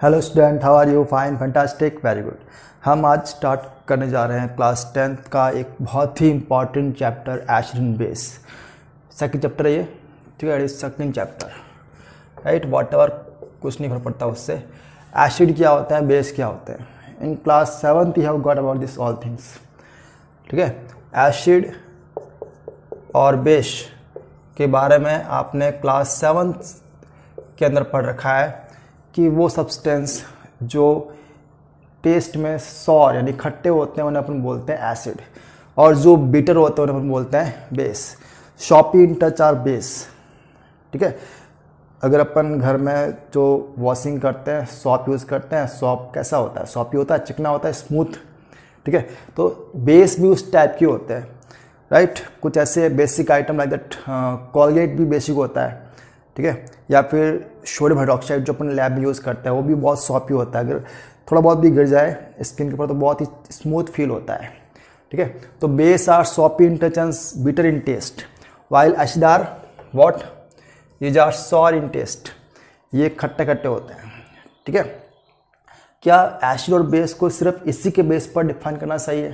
Hello student, how are you? Fine, fantastic, very good. हम आज start करने जा रहे हैं क्लास 10th का एक बहुत ही important chapter acid and base. Second chapter है ये, ठीक है, second chapter, right. Whatever, कुछ नहीं फर्क पड़ता उससे। एसिड क्या होता है, बेस क्या होता है। In class 7th you have got about this all things, ठीक है। एसिड और बेस के बारे में आपने क्लास 7th के अंदर पढ़ रखा है कि वो सब्सटेंस जो टेस्ट में सॉर यानी खट्टे होते हैं उन्हें अपन बोलते हैं एसिड, और जो बिटर होते हैं उन्हें अपन बोलते हैं base. Soapy in touch are base, ठीक है। अगर अपन घर में जो वॉशिंग करते हैं, सॉप यूज़ करते हैं, सॉप कैसा होता है? सॉपी होता है, चिकना होता है, स्मूथ, ठीक है। तो बेस भी उस टाइप के होते हैं, राइट। कुछ ऐसे basic item like that, Colgate भी बेसिक होता है, ठीक है। या फिर सोडियम हाइड्रोक्साइड जो अपन लैब में यूज़ करते हैं वो भी बहुत सॉफ्टी होता है। अगर थोड़ा बहुत भी गिर जाए स्किन के ऊपर तो बहुत ही स्मूथ फील होता है, ठीक है। तो base are softy in touch and bitter in taste, while acid are what, ये आर सॉर इन टेस्ट, ये खट्टे खट्टे होते हैं, ठीक है। क्या एसिड और बेस को सिर्फ इसी के बेस पर डिफाइन करना सही है?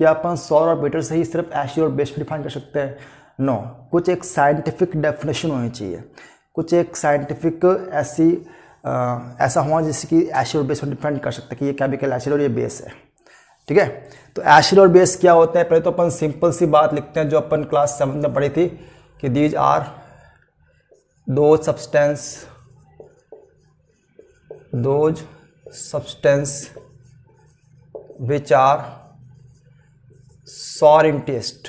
क्या अपन सॉर और बिटर से ही सिर्फ एसिड और बेस पर डिफाइन कर सकते हैं? नो, कुछ एक साइंटिफिक डेफिनेशन होनी चाहिए, कुछ एक साइंटिफिक ऐसा होना जिससे कि एसिड और बेस को डिफाइन कर सकते हैं कि ये केमिकल एसिड और ये बेस है, ठीक है। तो एसिड और बेस क्या होते हैं? पहले तो अपन सिंपल सी बात लिखते हैं जो अपन क्लास 7 में पढ़ी थी कि these are those substance which are sour in taste,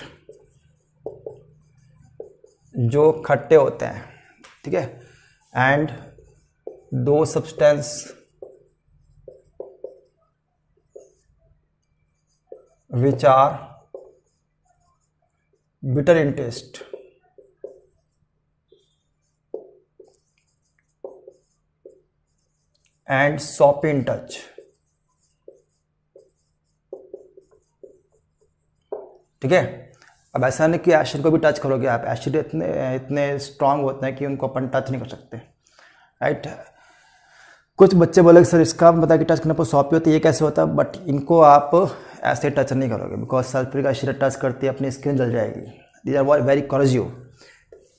जो खट्टे होते हैं, ठीक है। And those substance which are bitter in taste, and soapy in touch, ठीक है। अब ऐसा नहीं कि एसिड को भी टच करोगे आप, एसिड इतने स्ट्रांग होते हैं कि उनको अपन टच नहीं कर सकते, राइट। कुछ बच्चे बोले सर इसका पता है कि टच करने पर सॉफ्ट होती है, ये कैसे होता है? बट इनको आप ऐसे टच नहीं करोगे बिकॉज सल्फ्यूरिक एसिड टच करती है अपनी स्किन जल जाएगी। These are very corrosive.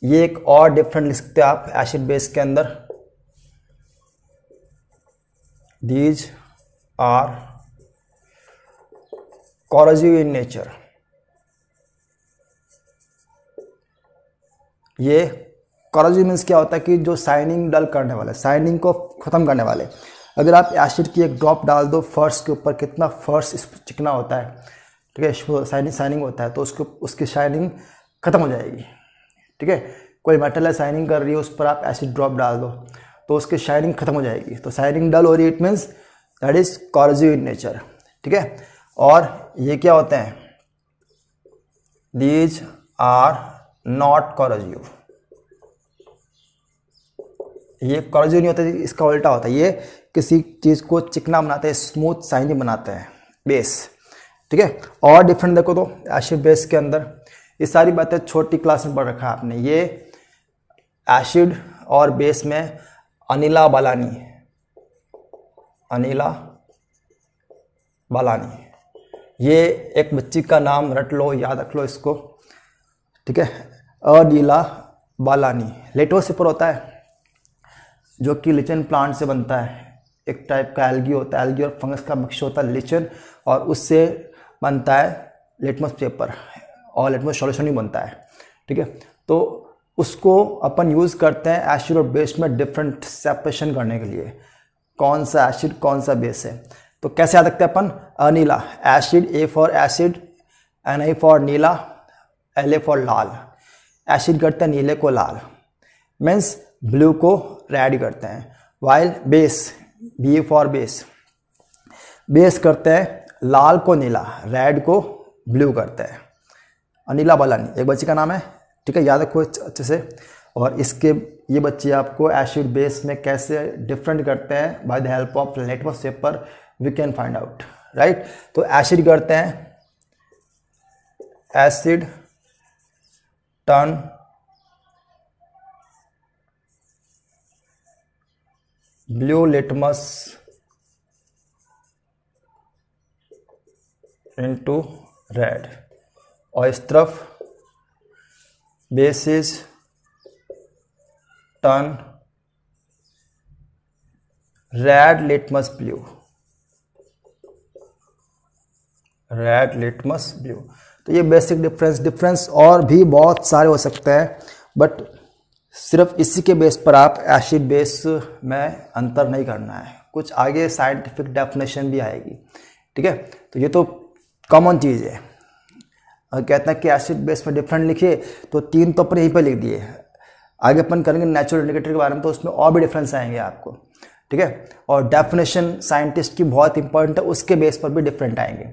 ये एक और डिफरेंट लिख सकते हैं आप एसिड बेस के अंदर, these are corrosive in nature. ये कॉरोसिव मीन्स क्या होता है कि जो शाइनिंग डल करने वाले, शाइनिंग को ख़त्म करने वाले। अगर आप एसिड की एक ड्रॉप डाल दो फर्श के ऊपर, कितना फर्श चिकना होता है, ठीक है, शाइनिंग होता है, तो उसकी शाइनिंग ख़त्म हो जाएगी, ठीक है। कोई मेटल है शाइनिंग कर रही है, उस पर आप एसिड ड्रॉप डाल दो तो उसकी शाइनिंग ख़त्म हो जाएगी। तो शाइनिंग डल हो रही है, it means that is corrosive in nature, ठीक है। और ये क्या होते हैं? These are not corrosive. ये कॉरोसिव नहीं होता, इसका उल्टा होता है, ये किसी चीज़ को चिकना बनाते हैं, स्मूथ शाइनिंग बनाते हैं, बेस, ठीक है। और डिफरेंट देखो तो एसिड बेस के अंदर ये सारी बातें छोटी क्लास में पढ़ रखा है आपने। ये एसिड और बेस में अनिला बालानी, ये एक बच्ची का नाम रट लो, याद रख लो इसको, ठीक है। अनिला बालानी लेटोस पेपर होता है जो कि लिचन प्लांट से बनता है, एक टाइप का एल्गी होता है, एल्गी और फंगस का मिक्सचर होता है लिचन, और उससे बनता है लिटमस पेपर और लिटमस सॉल्यूशन ही बनता है, ठीक है। तो उसको अपन यूज़ करते हैं एसिड और बेस में डिफरेंट सेपरेशन करने के लिए, कौन सा एसिड कौन सा बेस है। तो कैसे याद रखते हैं अपन? अनीला, acid, A for acid, N I for नीला, एल ए फॉर लाल। एसिड करते हैं नीले को लाल, मीन्स ब्लू को रेड करते हैं, while base, B for base करते हैं लाल को नीला, रेड को ब्लू करते हैं। अनिला बालानी एक बच्ची का नाम है, ठीक है, याद रखो अच्छे से। और इसके ये बच्चे आपको एसिड बेस में कैसे डिफरेंट करते हैं by the help of litmus paper we can find out, right. तो एसिड करते हैं, acid turn blue litmus into red, और इस तरफ bases turn red litmus blue, red litmus blue. तो ये बेसिक डिफरेंस और भी बहुत सारे हो सकते हैं, बट सिर्फ इसी के बेस पर आप एसिड बेस में अंतर नहीं करना है, कुछ आगे साइंटिफिक डेफिनेशन भी आएगी, ठीक है। तो ये तो कॉमन चीज़ है। और कहते हैं कि एसिड बेस में डिफरेंट लिखिए, तो 3 तो अपन यहीं पर लिख दिए, आगे अपन करेंगे नेचुरल इंडिकेटर के बारे में, तो उसमें और भी डिफरेंस आएंगे आपको, ठीक है। और डेफिनेशन साइंटिस्ट की बहुत इंपॉर्टेंट है, उसके बेस पर भी डिफरेंट आएंगे।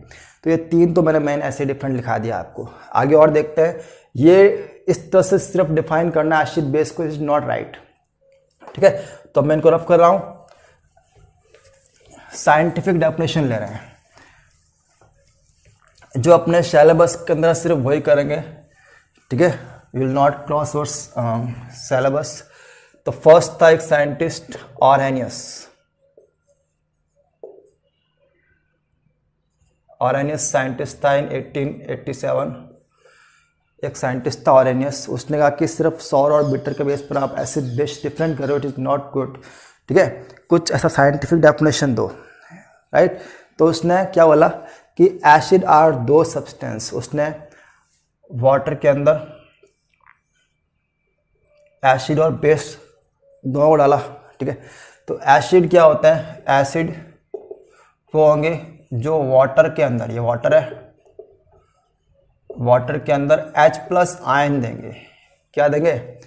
तो ये 3 तो मैंने मेन ऐसे डिफरेंट लिखा दिया आपको। आगे और देखते हैं। ये इस तरह से सिर्फ डिफाइन करना एसिड बेस को इज नॉट राइट, ठीक है। तो मैं इनको रफ कर रहा हूं, साइंटिफिक डेफिनेशन ले रहे हैं, जो अपने सिलेबस के अंदर सिर्फ वही करेंगे, ठीक है। Will not cross over syllabus. तो फर्स्ट था एक साइंटिस्ट ऑरेनियस साइंटिस्ट था इन 1887। एक साइंटिस्ट था ऑरेनियस, उसने कहा कि सिर्फ सौर और बिटर के बेस पर आप एसिड बेस डिफरेंट करो, इट इज नॉट गुड, ठीक है। कुछ ऐसा साइंटिफिक डेफिनेशन दो, राइट। तो उसने क्या बोला कि एसिड आर 2 सब्सटेंस, उसने वाटर के अंदर एसिड और बेस दोनों को डाला, ठीक है। तो एसिड क्या होता है, एसिड वो होंगे जो वाटर के अंदर, ये वाटर है, वाटर के अंदर H+ आयन देंगे। क्या देंगे,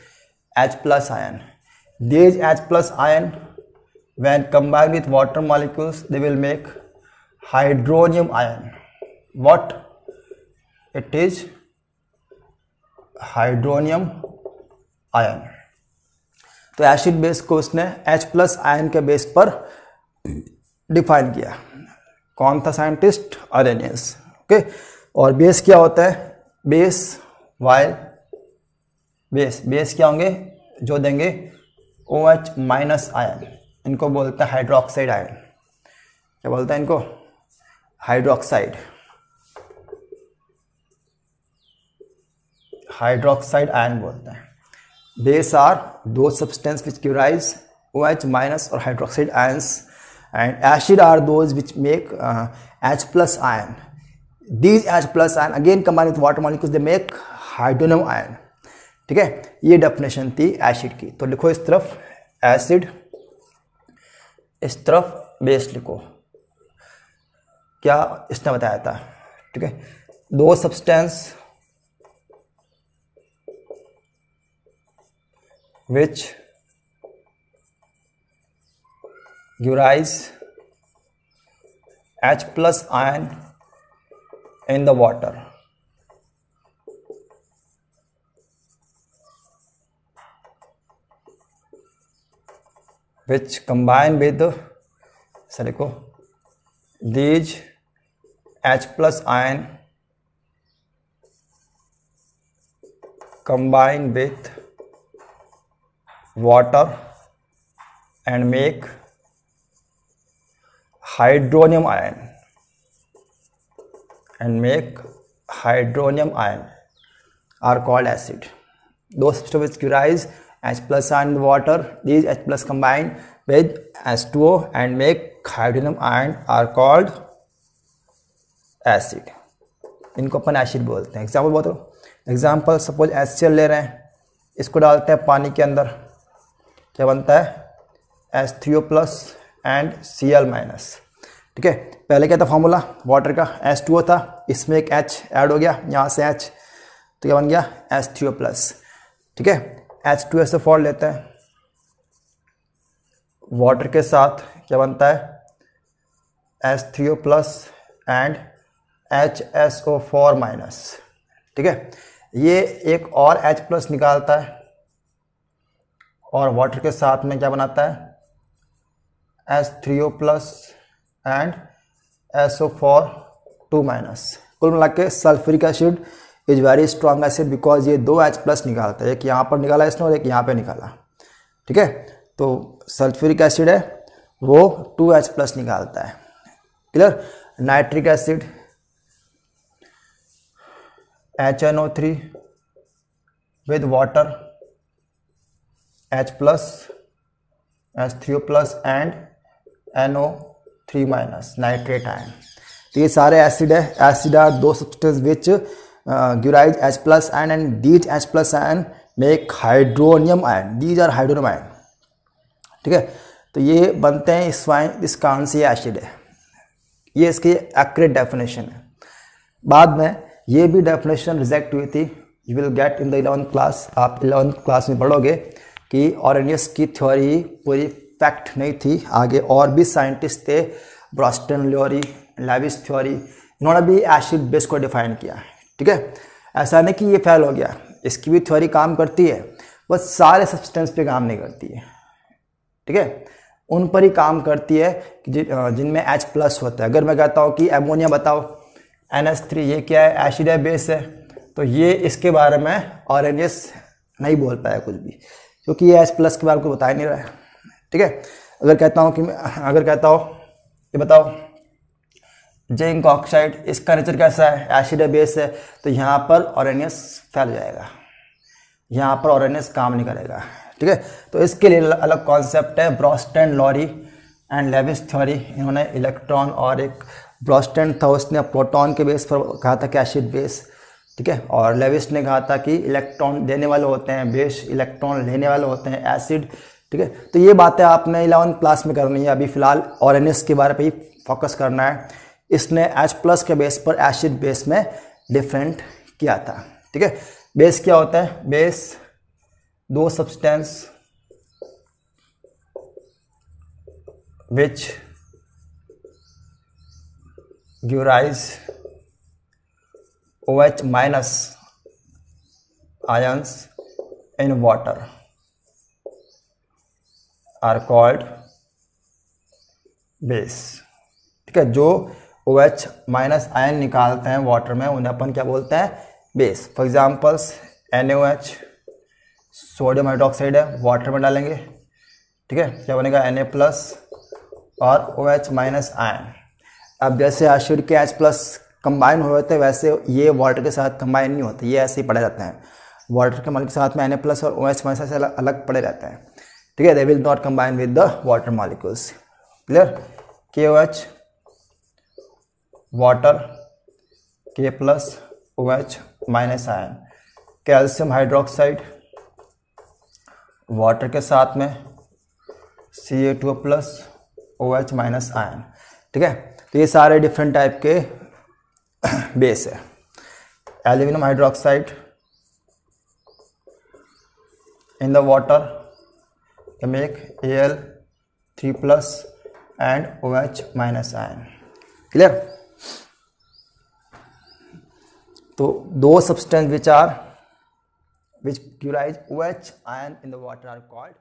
H+ ion. these H+ ion when combined with water molecules they will make hydronium ion. What it is, hydronium ion। तो एसिड बेस को उसने H+ आयन के बेस पर डिफाइन किया। कौन था साइंटिस्ट, ऑरेनियस, ओके। और बेस क्या होता है, बेस वाइल बेस क्या होंगे, जो देंगे OH- आयन, इनको बोलते हैं हाइड्रोक्साइड आयन। क्या बोलते हैं इनको, हाइड्रोक्साइड आयन बोलते हैं। Base are 2 substance which give rise OH- और hydroxide ions, and acid are those which make H+ ion. These H+ ion again combined with water molecules they make hydronium ion, ठीक है। ये definition थी acid की। तो लिखो इस तरफ एसिड, इस तरफ बेस लिखो। क्या इसने बताया था, ठीक है। 2 substance which give rise H+ ion in the water, which combine with these H+ ion combine with water and make hydronium ion are called acid. Those substances which give rise H+ ion in the water, these H+ combine with H2O and make hydronium ion are called acid. इनको अपन acid बोलते हैं। Example बताओ, example suppose HCl ले रहे हैं, इसको डालते हैं पानी के अंदर, क्या बनता है, H3O+ एंड Cl-, ठीक है। पहले क्या था फॉर्मूला वाटर का, H2O था, इसमें एक H ऐड हो गया, यहाँ से H, तो क्या बन गया H3O+, ठीक है। H2SO4 लेते हैं, वाटर के साथ क्या बनता है H3O+ एंड HSO4-, ठीक है। ये एक और H+ निकालता है और वाटर के साथ में क्या बनाता है H3O+ एंड SO4-2-। कुल मिला के sulphuric acid is very strong acid because ये 2 H+ निकालता है, एक यहाँ पर निकाला इसने और एक यहाँ पे निकाला, ठीक है। तो सल्फ्यूरिक एसिड है वो 2H+ निकालता है। Clear. Nitric acid HNO3 with water H+, H3O+ and NO3- nitrate ion. तो ये सारे एसिड है। Acid are those substance which give rise H+ ion and these H+ ion make hydronium ion, these are hydronium ion. ठीक है, तो ये बनते हैं इस कारण से ये एसिड है। ये इसकी एक्यूरेट डेफिनेशन है। बाद में ये भी डेफिनेशन रिजेक्ट हुई थी, you will get in the 11th class. आप 11th क्लास में पढ़ोगे कि ऑरेनियस की थ्योरी पूरी फैक्ट नहीं थी। आगे और भी साइंटिस्ट थे, ब्रॉस्टन ल्योरी, लेविस थ्योरी, इन्होंने भी एसिड बेस को डिफाइन किया। ठीक है, ऐसा नहीं कि ये फेल हो गया, इसकी भी थ्योरी काम करती है, बस सारे सब्सटेंस पे काम नहीं करती है। ठीक है, उन पर ही काम करती है जिनमें H+ होता है। अगर मैं कहता हूँ कि एमोनिया बताओ, NH3, ये क्या है, एसिड है, बेस है, तो ये इसके बारे में ऑरेनियस नहीं बोल पाया कुछ भी, क्योंकि ये H+ के बारे में बता ही नहीं रहा है। ठीक है, अगर कहता हूँ ये बताओ जिंक ऑक्साइड, इसका नेचर कैसा है, एसिड है, बेस है, तो यहाँ पर ऑरेनियस फैल जाएगा, यहाँ पर ऑरेनियस काम नहीं करेगा। ठीक है, तो इसके लिए अलग कॉन्सेप्ट है, ब्रॉस्टन लॉरी एंड लेविस थ्योरी। इन्होंने इलेक्ट्रॉन और एक ब्रॉस्टन था, उसने प्रोटॉन के बेस पर कहा था कि एसिड बेस। ठीक है, और लेविस ने कहा था कि इलेक्ट्रॉन देने वाले होते हैं बेस, इलेक्ट्रॉन लेने वाले होते हैं एसिड। ठीक है, तो ये बातें आपने 11th क्लास में करनी है। अभी फिलहाल ऑरेनियस के बारे पे ही फोकस करना है। इसने H+ के बेस पर एसिड बेस में डिफरेंट किया था। ठीक है, बेस क्या होता है, बेस दो substance which give rise OH- ions in water are called base. ठीक है, जो OH- आयन निकालते हैं वाटर में उन्हें अपन क्या बोलते हैं, base. For examples NaOH, sodium hydroxide है, वाटर में डालेंगे, ठीक है, क्या बनेगा, Na+ और OH- आयन। अब जैसे एसिड के H+ कंबाइन हुए होते हैं, वैसे ये वाटर के साथ कंबाइन नहीं होते, ये ऐसे ही पड़े रहते हैं। वाटर के मॉलिक्यूल के साथ में Na+ और OH- से अलग पड़े रहते हैं। ठीक है, they will not combine with the water molecules. Clear. KOH water, K+ OH- ion. Calcium hydroxide water के साथ में Ca2+ OH- आयन। ठीक है, तो ये सारे डिफरेंट टाइप के बेस है। Aluminium hydroxide in the water can make Al3+ and OH- ion. Clear. तो दो substance which give rise OH ion in the water are called